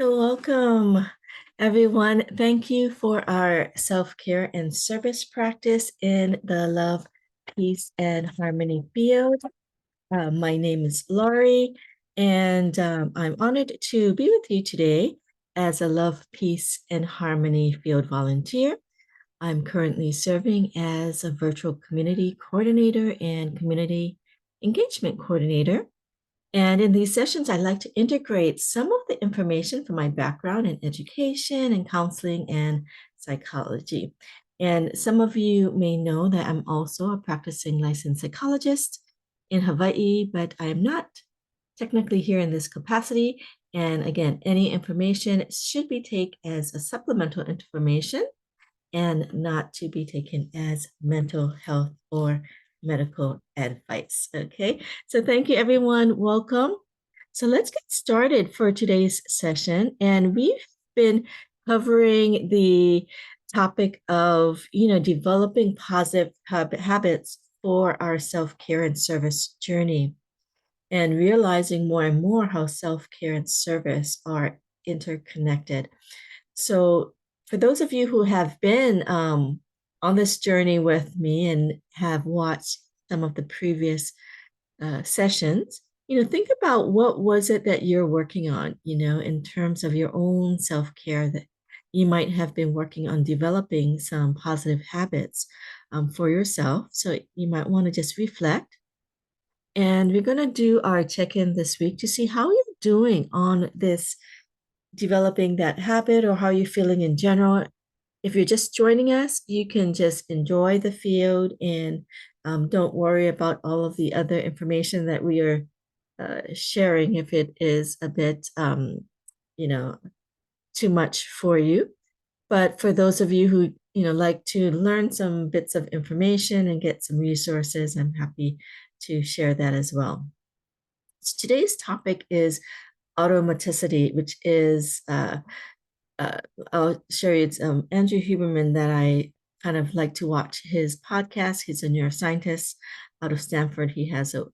Welcome, everyone. Thank you for our self-care and service practice in the love, peace, and harmony field. My name is Laurie, and I'm honored to be with you today as a love, peace, and harmony field volunteer. I'm currently serving as a virtual community coordinator and community engagement coordinator. And in these sessions, I like to integrate some of the information from my background in education and counseling and psychology. And some of you may know that I'm also a practicing licensed psychologist in Hawaii, but I am not technically here in this capacity. And again, any information should be taken as a supplemental information and not to be taken as mental health or medical advice. Okay, so thank you, everyone. Welcome. So let's get started for today's session. And we've been covering the topic of, developing positive habits for our self-care and service journey and realizing more and more how self-care and service are interconnected. So for those of you who have been on this journey with me and have watched some of the previous sessions, think about what was it that you're working on, in terms of your own self-care, that you might have been working on developing some positive habits for yourself. So you might want to just reflect. And we're going to do our check-in this week to see how you're doing on this developing that habit or how you're feeling in general. If you're just joining us, you can just enjoy the field and don't worry about all of the other information that we are sharing if it is a bit, too much for you. But for those of you who, like to learn some bits of information and get some resources, I'm happy to share that as well. So today's topic is automaticity, which is I'll show you, it's Andrew Huberman that I kind of like to watch his podcast. He's a neuroscientist out of Stanford. He has a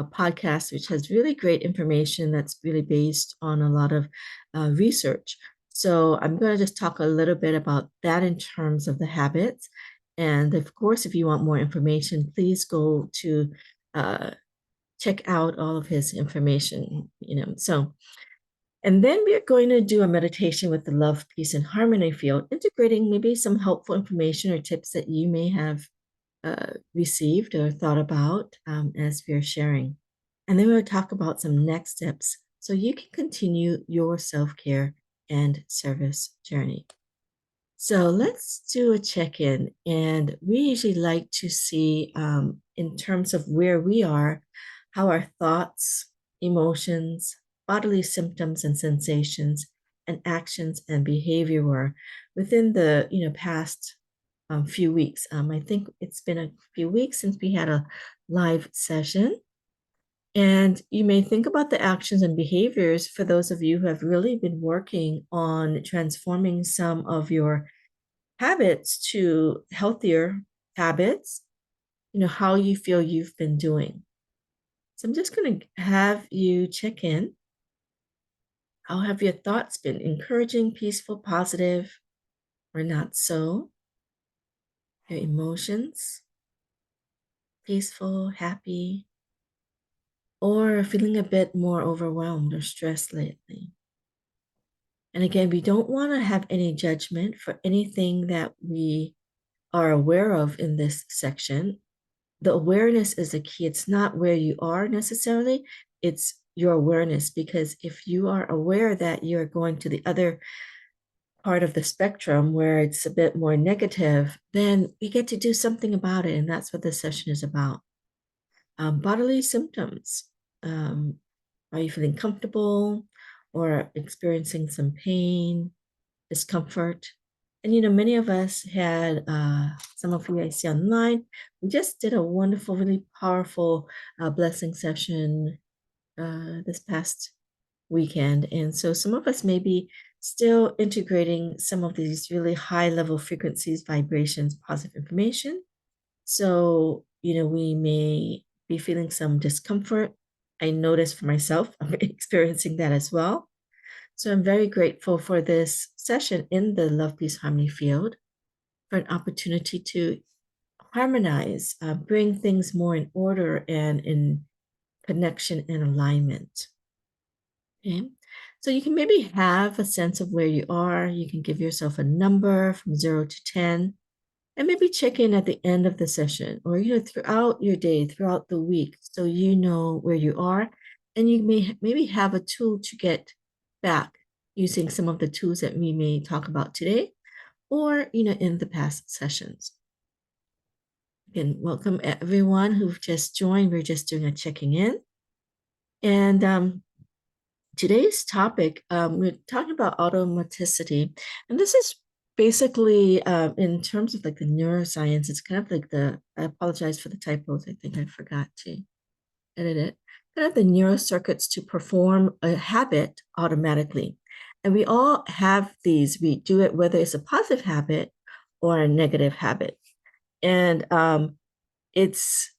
podcast which has really great information that's really based on a lot of research. So I'm going to just talk a little bit about that in terms of the habits. And of course, if you want more information, please go to check out all of his information, and then we're going to do a meditation with the love, peace, and harmony field, integrating maybe some helpful information or tips that you may have received or thought about as we're sharing. And then we'll talk about some next steps so you can continue your self-care and service journey. So let's do a check-in. And we usually like to see, in terms of where we are, how our thoughts, emotions, bodily symptoms and sensations, and actions and behavior were within the past few weeks. I think it's been a few weeks since we had a live session. And you may think about the actions and behaviors for those of you who have really been working on transforming some of your habits to healthier habits, how you feel you've been doing. So I'm just going to have you check in. How have your thoughts been? Encouraging, peaceful, positive, or not so? Your emotions, peaceful, happy, or feeling a bit more overwhelmed or stressed lately. And again, we don't want to have any judgment for anything that we are aware of in this section. The awareness is the key. It's not where you are necessarily, it's your awareness. Because if you are aware that you're going to the other part of the spectrum where it's a bit more negative, then we get to do something about it. And that's what this session is about. Bodily symptoms. Are you feeling comfortable or experiencing some pain, discomfort? And many of us had, some of you I see online, we just did a wonderful, really powerful blessing session this past weekend. And so some of us may be still integrating some of these really high level frequencies, vibrations, positive information. So, we may be feeling some discomfort. I noticed for myself, I'm experiencing that as well. So I'm very grateful for this session in the Love, Peace, Harmony field, for an opportunity to harmonize, bring things more in order and in connection and alignment. Okay. So you can maybe have a sense of where you are. You can give yourself a number from 0 to 10, and maybe check in at the end of the session, or throughout your day, throughout the week, so you know where you are, and you may maybe have a tool to get back using some of the tools that we may talk about today, or in the past sessions. Again, welcome everyone who've just joined. We're just doing a checking in, and today's topic, we're talking about automaticity, and this is basically in terms of like the neuroscience. It's kind of like I apologize for the typos. I think I forgot to edit it. Kind of the neurocircuits to perform a habit automatically, and we all have these. We do it whether it's a positive habit or a negative habit, and it's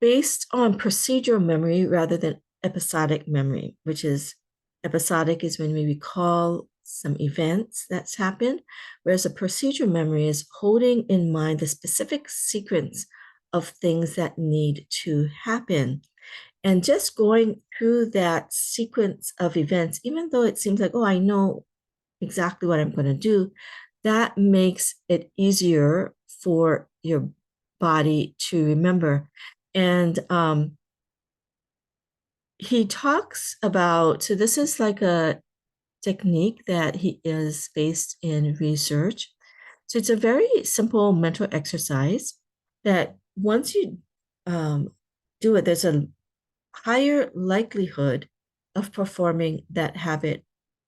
based on procedural memory rather than episodic memory, which is episodic is when we recall some events that's happened, whereas a procedural memory is holding in mind the specific sequence of things that need to happen. And just going through that sequence of events, even though it seems like, oh, I know exactly what I'm going to do, that makes it easier for your body to remember. And he talks about, so this is like a technique that he is based in research. So it's a very simple mental exercise that once you do it, there's a higher likelihood of performing that habit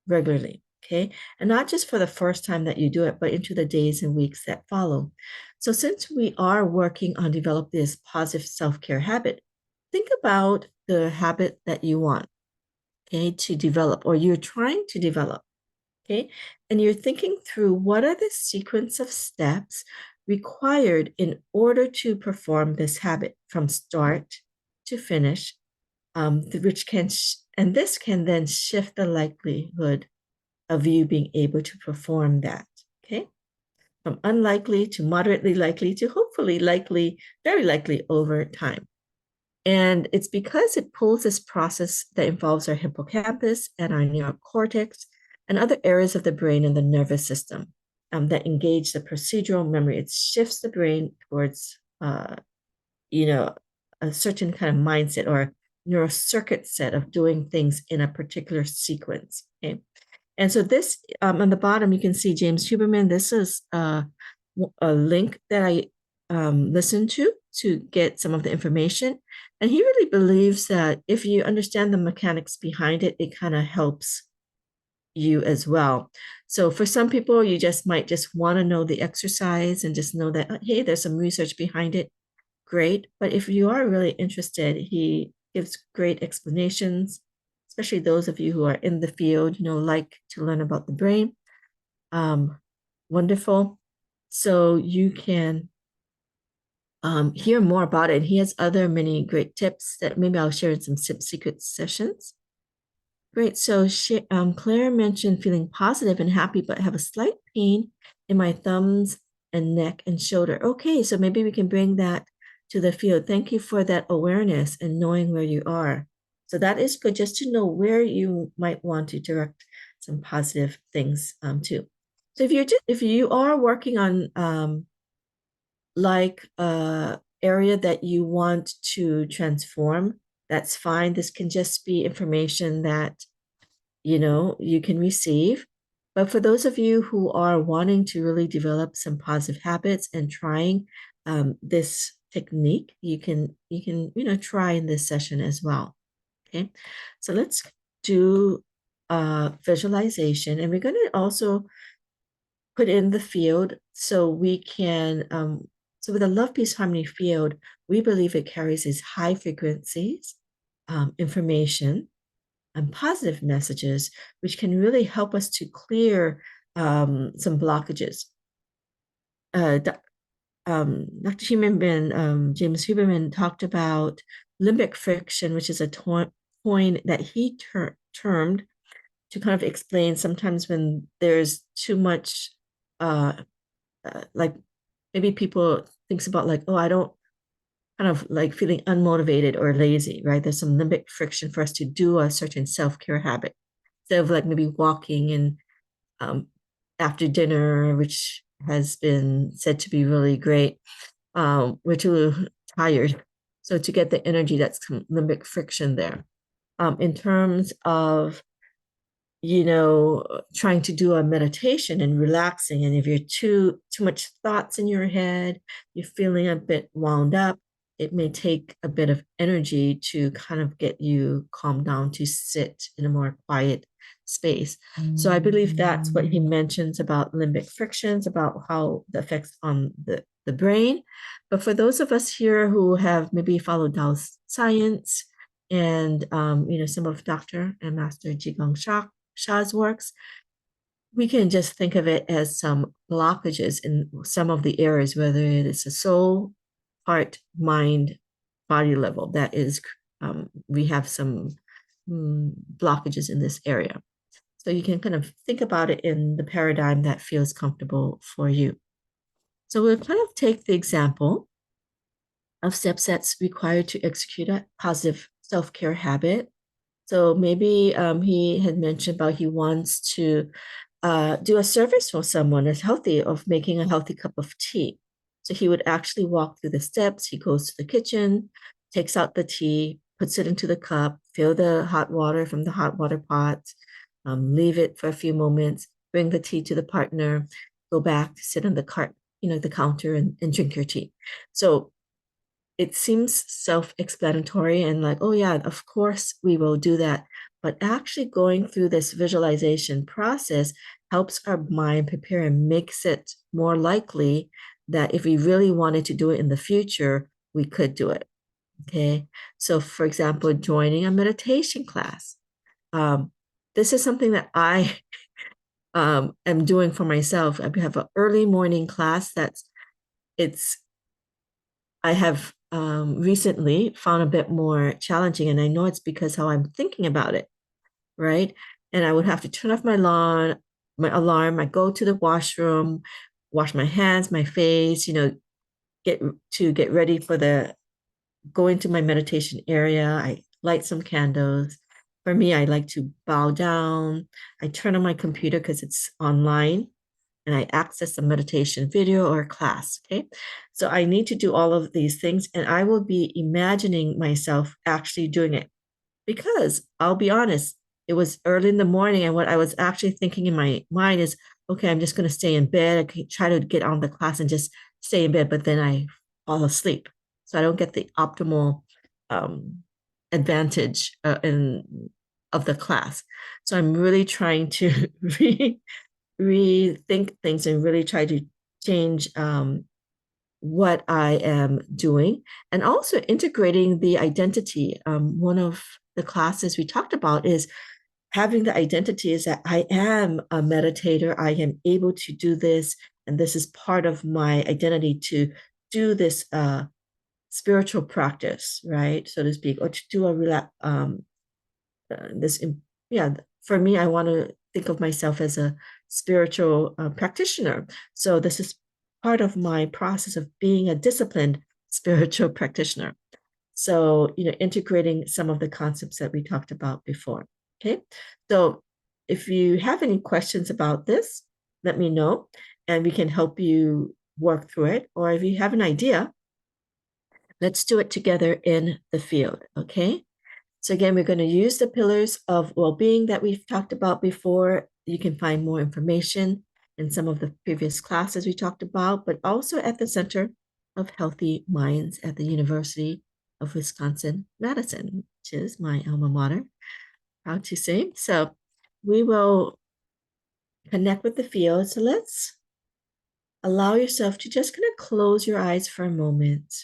regularly. Okay. And not just for the first time that you do it, but into the days and weeks that follow. So, since we are working on develop this positive self-care habit, think about the habit that you want, okay, to develop, or you're trying to develop. Okay. And you're thinking through what are the sequence of steps required in order to perform this habit from start to finish, which can, and this can then shift the likelihood of you being able to perform that. Okay. From unlikely to moderately likely to hopefully likely, very likely over time. And it's because it pulls this process that involves our hippocampus and our neocortex and other areas of the brain and the nervous system that engage the procedural memory. It shifts the brain towards, a certain kind of mindset or neurocircuit set of doing things in a particular sequence. Okay. And so this, on the bottom, you can see James Huberman. This is a link that I listened to get some of the information. And he really believes that if you understand the mechanics behind it, it kind of helps you as well. So for some people, you might just want to know the exercise and just know that, hey, there's some research behind it. Great. But if you are really interested, he gives great explanations, especially those of you who are in the field, like to learn about the brain. Wonderful. So you can hear more about it. He has other many great tips that maybe I'll share in some secret sessions. Great. So Claire mentioned feeling positive and happy, but have a slight pain in my thumbs and neck and shoulder. Okay, so maybe we can bring that to the field. Thank you for that awareness and knowing where you are. So that is good, just to know where you might want to direct some positive things to. So if you are working on like area that you want to transform, that's fine. This can just be information that you can receive. But for those of you who are wanting to really develop some positive habits and trying this technique, you can try in this session as well. Okay, so let's do visualization, and we're going to also put in the field so we can so with a love, peace, harmony field, we believe it carries these high frequencies information and positive messages, which can really help us to clear some blockages. Dr. Huberman, James Huberman, talked about limbic friction, which is a coin that he termed to kind of explain sometimes when there's too much, like maybe people thinks about like, oh, I don't kind of like feeling unmotivated or lazy, right? There's some limbic friction for us to do a certain self-care habit instead of like maybe walking and after dinner, which has been said to be really great. We're too tired. So to get the energy, that's limbic friction there. In terms of trying to do a meditation and relaxing, and if you're too much thoughts in your head, you're feeling a bit wound up, it may take a bit of energy to kind of get you calmed down to sit in a more quiet space. So I believe that's what he mentions about limbic frictions, about how the effects on the brain. But for those of us here who have maybe followed Tao's science and some of Dr. and Master Jigong Sha's works, we can just think of it as some blockages in some of the areas, whether it is a soul, heart, mind, body level. That is, we have some blockages in this area. So you can kind of think about it in the paradigm that feels comfortable for you. So we'll kind of take the example of steps that's required to execute a positive self-care habit. So maybe he had mentioned about he wants to do a service for someone that's healthy, of making a healthy cup of tea. So he would actually walk through the steps. He goes to the kitchen, takes out the tea, puts it into the cup, fill the hot water from the hot water pot, leave it for a few moments, bring the tea to the partner, go back, sit on the counter and drink your tea. So it seems self-explanatory and like, oh yeah, of course we will do that. But actually going through this visualization process helps our mind prepare and makes it more likely that if we really wanted to do it in the future, we could do it. Okay. So for example, joining a meditation class. This is something that I am doing for myself. I have an early morning class I have recently found a bit more challenging, and I know it's because how I'm thinking about it, right? And I would have to turn off my alarm. I go to the washroom, wash my hands, my face, get ready for go into my meditation area. I light some candles. For me, I like to bow down. I turn on my computer because it's online and I access a meditation video or class. Okay. So I need to do all of these things and I will be imagining myself actually doing it because I'll be honest, it was early in the morning. And what I was actually thinking in my mind is, okay, I'm just going to stay in bed. I could try to get on the class and just stay in bed, but then I fall asleep. So I don't get the optimal advantage of the class. So I'm really trying to rethink things and really try to change what I am doing and also integrating the identity. One of the classes we talked about is having the identity is that I am a meditator. I am able to do this, and this is part of my identity to do this spiritual practice, right, so to speak, or to do a this yeah, for me, I want to think of myself as a spiritual practitioner. So this is part of my process of being a disciplined spiritual practitioner. So integrating some of the concepts that we talked about before. Okay, so if you have any questions about this, let me know and we can help you work through it. Or if you have an idea, let's do it together in the field. Okay. So again, we're going to use the pillars of well-being that we've talked about before. You can find more information in some of the previous classes we talked about, but also at the Center of Healthy Minds at the University of Wisconsin-Madison, which is my alma mater, proud to say. So we will connect with the field. So let's allow yourself to just kind of close your eyes for a moment.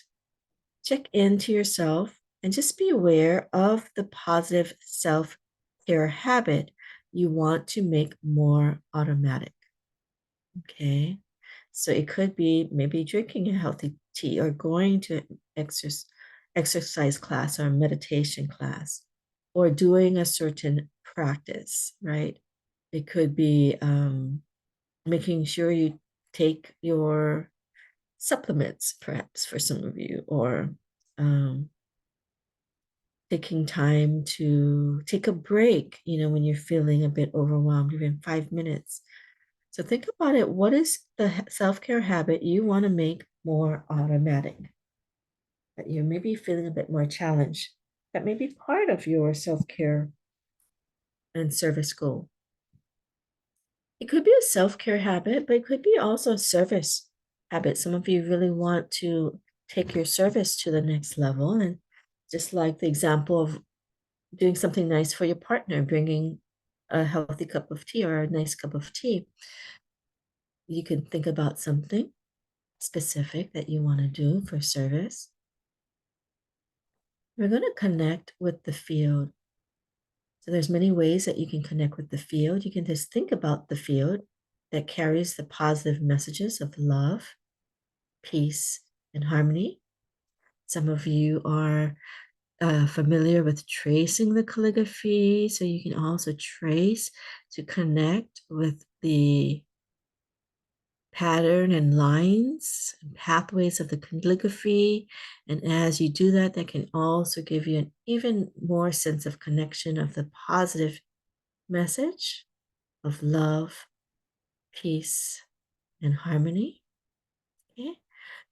Check into yourself and just be aware of the positive self-care habit you want to make more automatic. Okay. So it could be maybe drinking a healthy tea or going to exercise class or meditation class or doing a certain practice, right? It could be making sure you take your supplements, perhaps for some of you, or um, taking time to take a break, when you're feeling a bit overwhelmed, even 5 minutes. So think about it. What is the self-care habit you want to make more automatic? That you're maybe feeling a bit more challenged. That may be part of your self-care and service goal. It could be a self-care habit, but it could be also a service habit. Some of you really want to take your service to the next level. And just like the example of doing something nice for your partner, bringing a healthy cup of tea or a nice cup of tea, you can think about something specific that you want to do for service. We're going to connect with the field. So there's many ways that you can connect with the field. You can just think about the field that carries the positive messages of love, peace, and harmony. Some of you are familiar with tracing the calligraphy, so you can also trace to connect with the pattern and lines and pathways of the calligraphy. And as you do that, that can also give you an even more sense of connection of the positive message of love, peace, and harmony. Okay.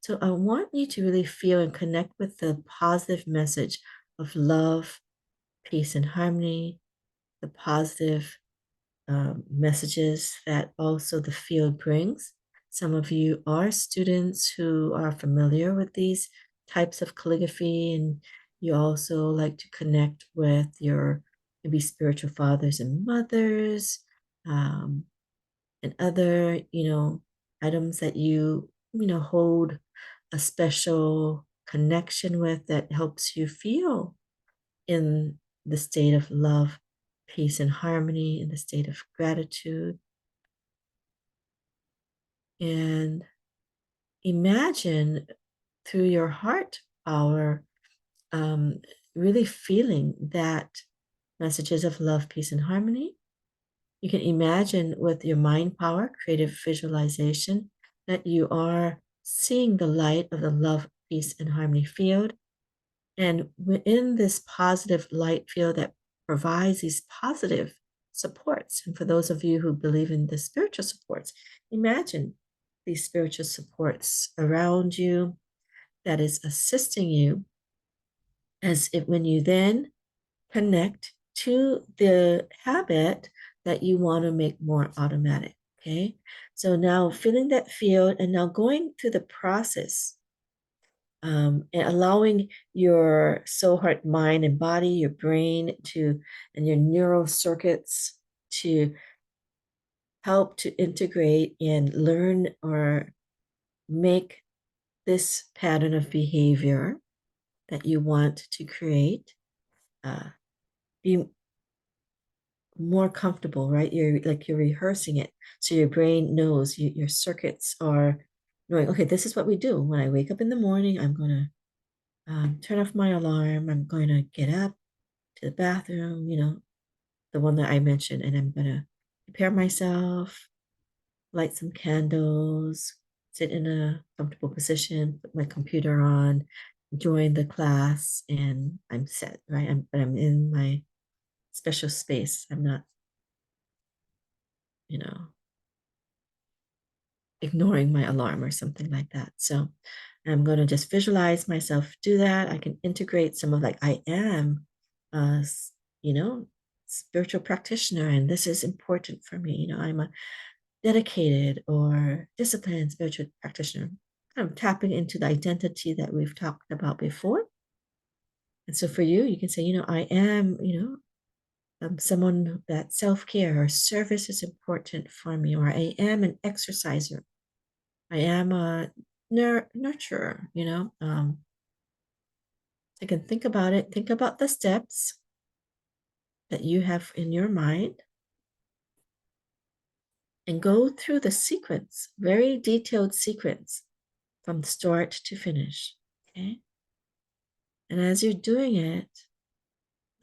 So I want you to really feel and connect with the positive message of love, peace, and harmony, the positive messages that also the field brings. Some of you are students who are familiar with these types of calligraphy, and you also like to connect with your maybe spiritual fathers and mothers, and other, items that you hold a special connection with that helps you feel in the state of love, peace, and harmony, in the state of gratitude. And imagine through your heart power, um, really feeling that messages of love, peace, and harmony. You can imagine with your mind power, creative visualization, that you are seeing the light of the love, peace, and harmony field. And within this positive light field that provides these positive supports, and for those of you who believe in the spiritual supports, imagine these spiritual supports around you that is assisting you as if when you then connect to the habit that you want to make more automatic. Okay. So now feeling that field and now going through the process, and allowing your soul, heart, mind, and body, your brain and your neural circuits to help to integrate and learn or make this pattern of behavior that you want to create be more comfortable, right? You're rehearsing it. So your brain knows, your circuits are knowing, okay, this is what we do. When I wake up in the morning, I'm going to turn off my alarm. I'm going to get up to the bathroom, the one that I mentioned, and I'm going to prepare myself, light some candles, sit in a comfortable position, put my computer on, join the class, and I'm set, right? But I'm in my special space. I'm not, you know, ignoring my alarm or something like that. So I'm going to just visualize myself do that. I can integrate some of like, I am, you know, spiritual practitioner, and this is important for me. I'm a dedicated or disciplined spiritual practitioner. I'm tapping into the identity that we've talked about before. And so for you, you can say, I am, someone that self-care or service is important for me, or I am an exerciser. I am a nurturer, I can think about it, think about the steps that you have in your mind and go through the sequence, very detailed sequence from start to finish. Okay. And as you're doing it,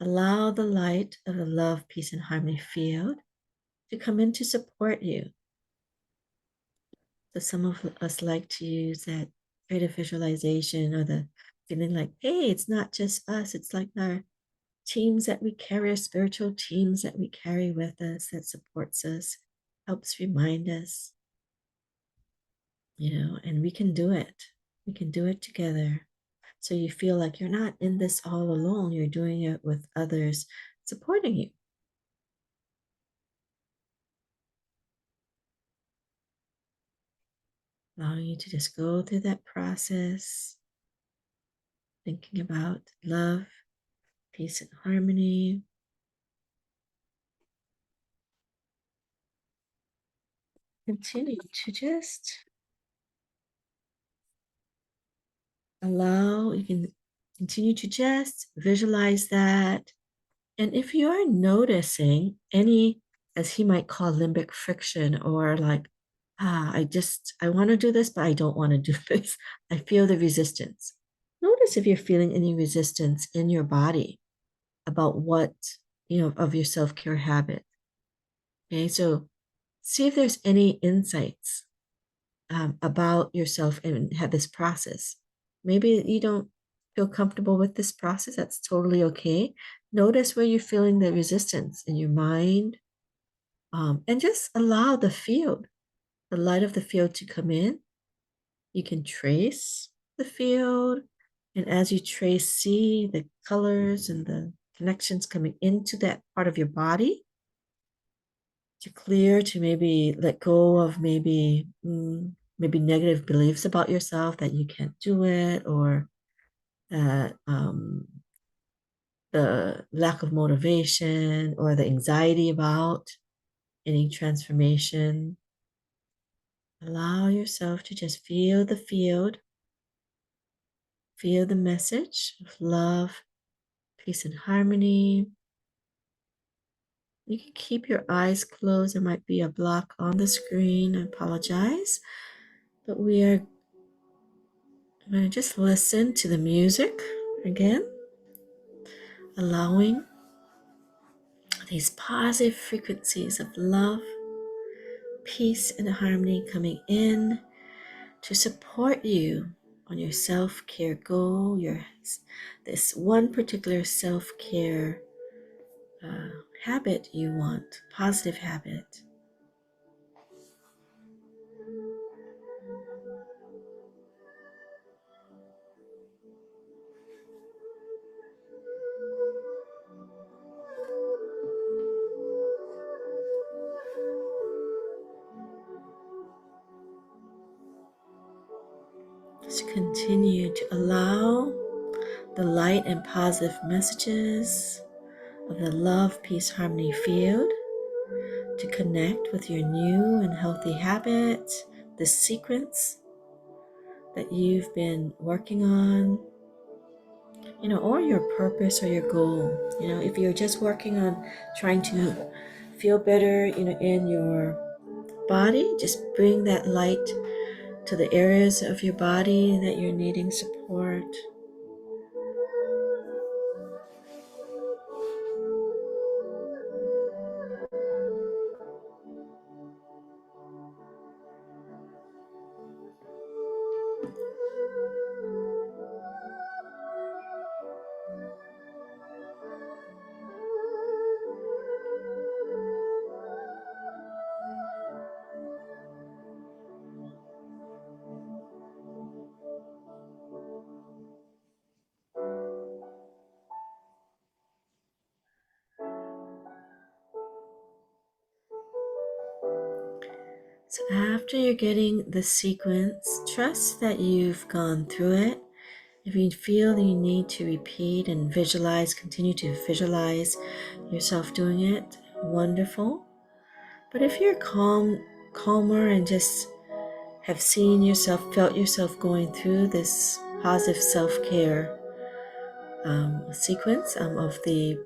Allow the light of the love, peace, and harmony field to come in to support you. So some of us like to use that creative visualization or the feeling like, hey, it's not just us. It's like our teams that we carry, our spiritual teams that we carry with us that supports us, helps remind us, and we can do it. We can do it together. So you feel like you're not in this all alone. You're doing it with others supporting you. Allowing you to just go through that process, thinking about love, peace, and harmony. Continue to just you can continue to just visualize that. And if you are noticing any, as he might call limbic friction, or like, I want to do this, but I don't want to do this. I feel the resistance. Notice if you're feeling any resistance in your body about what, of your self-care habit. Okay, so see if there's any insights about yourself and have this process. Maybe you don't feel comfortable with this process. That's totally okay. Notice where you're feeling the resistance in your mind, and just allow the light of the field to come in. You can trace the field, and as you trace, see the colors and the connections coming into that part of your body to clear, to maybe let go of maybe negative beliefs about yourself that you can't do it, or that the lack of motivation or the anxiety about any transformation. Allow yourself to just feel the field, feel the message of love, peace, and harmony. You can keep your eyes closed. There might be a block on the screen. I apologize. But I'm going to just listen to the music again, allowing these positive frequencies of love, peace, and harmony coming in to support you on your self-care goal, this one particular self-care habit you want, positive habit. Just continue to allow the light and positive messages of the love, peace, harmony field to connect with your new and healthy habit, the sequence that you've been working on, or your purpose or your goal. If you're just working on trying to feel better, in your body, just bring that light to the areas of your body that you're needing support. So after you're getting the sequence, trust that you've gone through it. If you feel that you need to repeat and visualize, continue to visualize yourself doing it, wonderful. But if you're calmer, and just have seen yourself, felt yourself going through this positive self-care sequence of the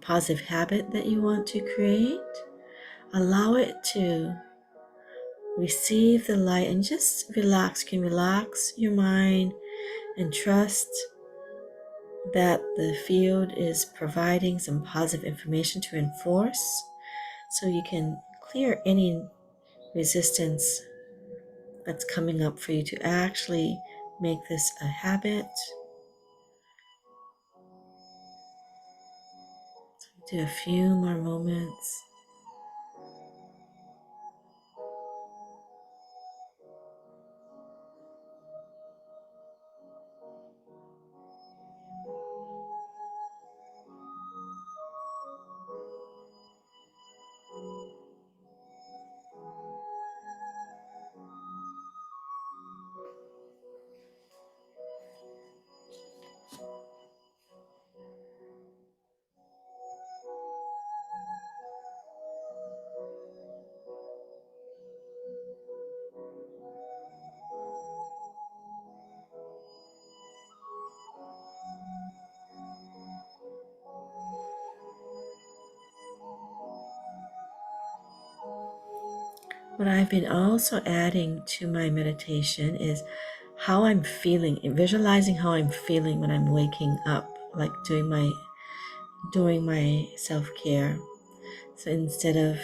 positive habit that you want to create, allow it to receive the light and just relax. You can relax your mind and trust that the field is providing some positive information to enforce, so you can clear any resistance that's coming up for you to actually make this a habit. Do a few more moments. What I've been also adding to my meditation is how I'm feeling, visualizing how I'm feeling when I'm waking up, like doing my self-care. So instead of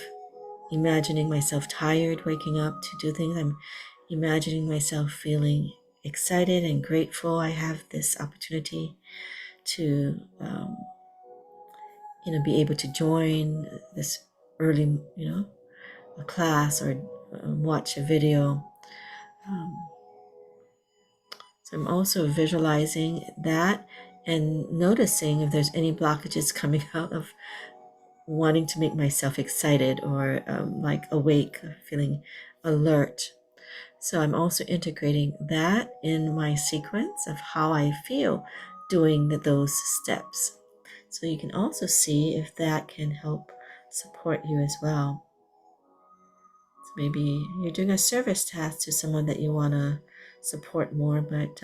imagining myself tired waking up to do things, I'm imagining myself feeling excited and grateful I have this opportunity to be able to join this early a class or watch a video. So I'm also visualizing that and noticing if there's any blockages coming out of wanting to make myself excited or like awake, feeling alert. So I'm also integrating that in my sequence of how I feel doing those steps. So you can also see if that can help support you as well. So maybe you're doing a service task to someone that you want to support more, but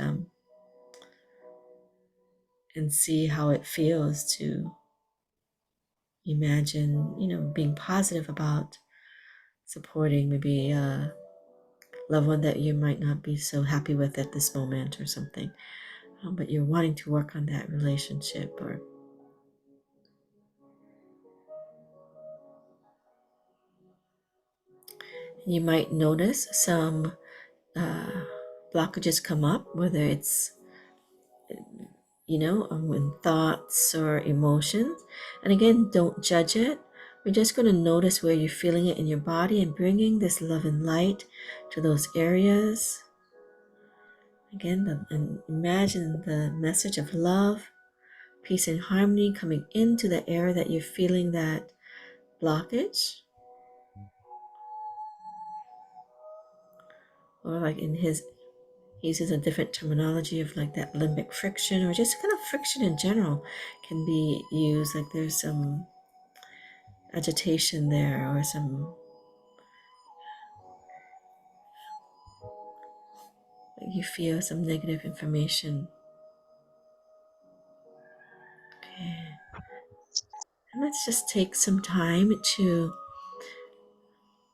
and see how it feels to imagine, being positive about supporting maybe a loved one that you might not be so happy with at this moment or something, but you're wanting to work on that relationship. Or you might notice some blockages come up, whether it's in thoughts or emotions. And again, don't judge it. We're just going to notice where you're feeling it in your body and bringing this love and light to those areas. Again, and imagine the message of love, peace, and harmony coming into the area that you're feeling that blockage. Or like he uses a different terminology of like that limbic friction, or just kind of friction in general can be used. Like there's some agitation there, or some, like you feel some negative information. Okay. And let's just take some time to,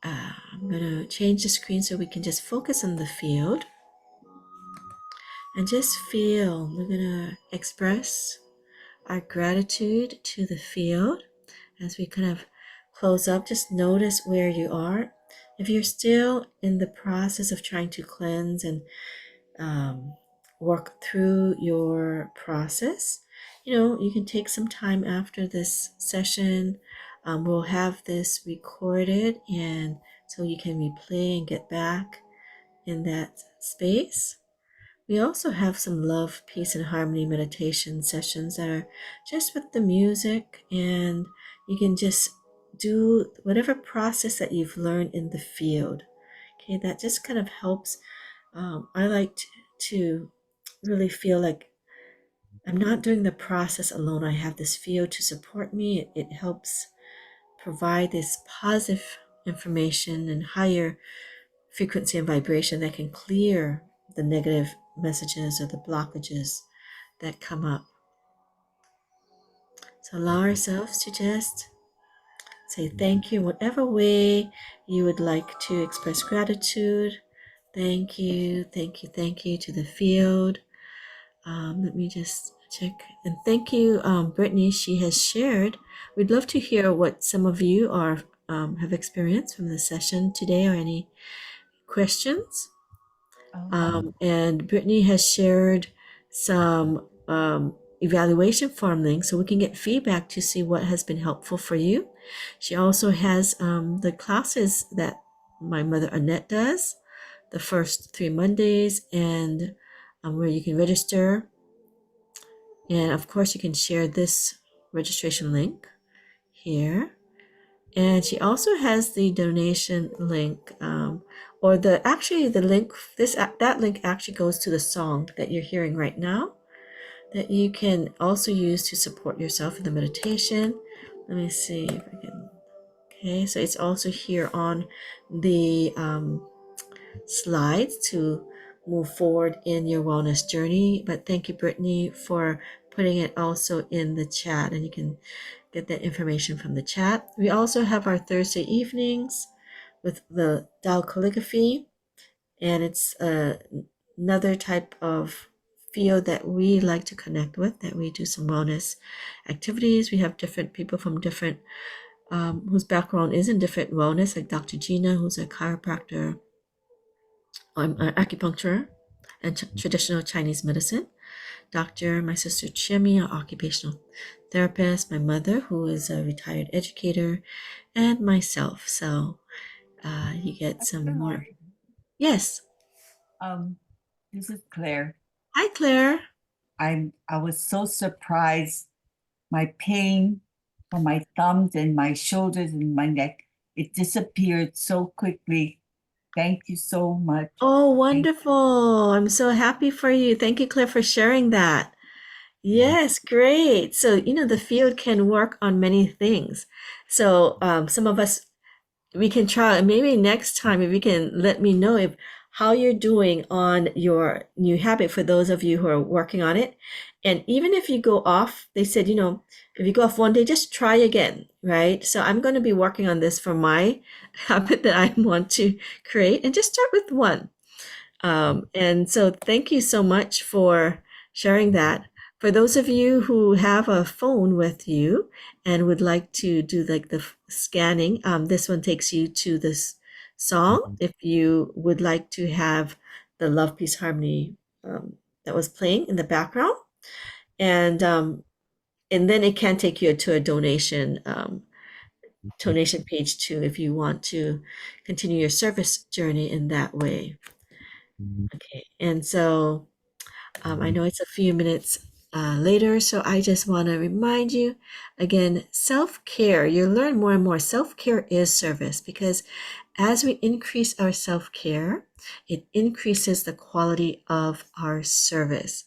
I'm going to change the screen so we can just focus on the field. And just feel, we're going to express our gratitude to the field as we kind of close up. Just notice where you are. If you're still in the process of trying to cleanse and work through your process, you can take some time after this session. We'll have this recorded, and so you can replay and get back in that space. We also have some love, peace, and harmony meditation sessions that are just with the music, and you can just do whatever process that you've learned in the field. Okay, that just kind of helps. I like to really feel like I'm not doing the process alone. I have this field to support me. It helps provide this positive information and higher frequency and vibration that can clear the negative messages or the blockages that come up. So allow ourselves to just say thank you in whatever way you would like to express gratitude. Thank you, thank you, thank you to the field. Let me just check. And thank you, Brittany. She has shared. We'd love to hear what some of you are have experienced from the session today, or any questions. And Brittany has shared some evaluation form links so we can get feedback to see what has been helpful for you. She also has the classes that my mother Annette does, the first 3 Mondays, and where you can register. And of course, you can share this registration link here. And she also has the donation link, or the link. That link actually goes to the song that you're hearing right now, that you can also use to support yourself in the meditation. Let me see if I can. Okay, so it's also here on the slides to move forward in your wellness journey. But thank you, Brittany, for putting it also in the chat, and you can get that information from the chat. We also have our Thursday evenings with the Tao Calligraphy, and it's another type of field that we like to connect with, that we do some wellness activities. We have different people from different whose background is in different wellness, like Dr. Gina, who's a chiropractor, acupuncture, and traditional Chinese medicine. My sister Chimmy, an occupational therapist, my mother, who is a retired educator, and myself. So you get some more. Yes. This is Claire. Hi, Claire. I was so surprised. My pain from my thumbs and my shoulders and my neck, it disappeared so quickly. Thank you so much. Oh, wonderful. I'm so happy for you. Thank you, Claire, for sharing that. Yes, great. So, the field can work on many things. So, some of us, we can try, maybe next time, if you can let me know if how you're doing on your new habit, for those of you who are working on it. And even if you go off, they said, if you go off one day, just try again, right? So I'm going to be working on this for my habit that I want to create, and just start with one. And so thank you so much for sharing that. For those of you who have a phone with you and would like to do like the scanning, this one takes you to this song. If you would like to have the Love, Peace, Harmony that was playing in the background, and then it can take you to a donation page too, if you want to continue your service journey in that way. Okay, and so I know it's a few minutes later, so I just want to remind you again, self-care. You learn more and more. Self-care is service, because as we increase our self-care, it increases the quality of our service.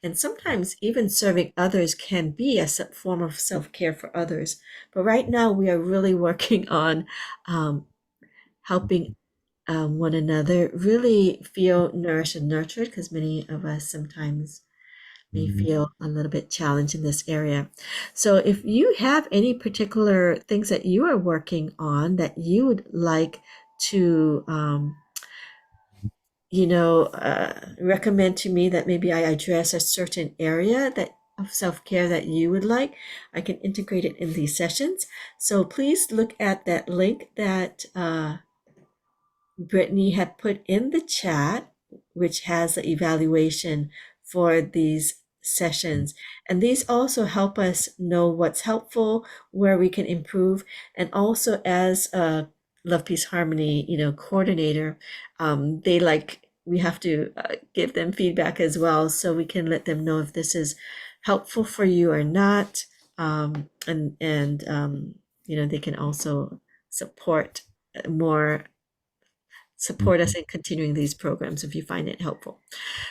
And sometimes even serving others can be a form of self-care for others. But right now, we are really working on helping one another really feel nourished and nurtured, because many of us sometimes may feel a little bit challenged in this area. So if you have any particular things that you are working on that you would like to recommend to me, that maybe I address a certain area that of self-care that you would like, I can integrate it in these sessions. So please look at that link that Brittany had put in the chat, which has the evaluation for these sessions. And these also help us know what's helpful, where we can improve. And also, as a Love, Peace, Harmony, coordinator, we have to give them feedback as well, so we can let them know if this is helpful for you or not. They can also support us in continuing these programs if you find it helpful.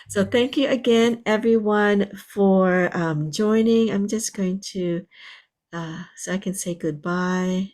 So thank you again, everyone, for joining. I'm just going to, so I can say goodbye.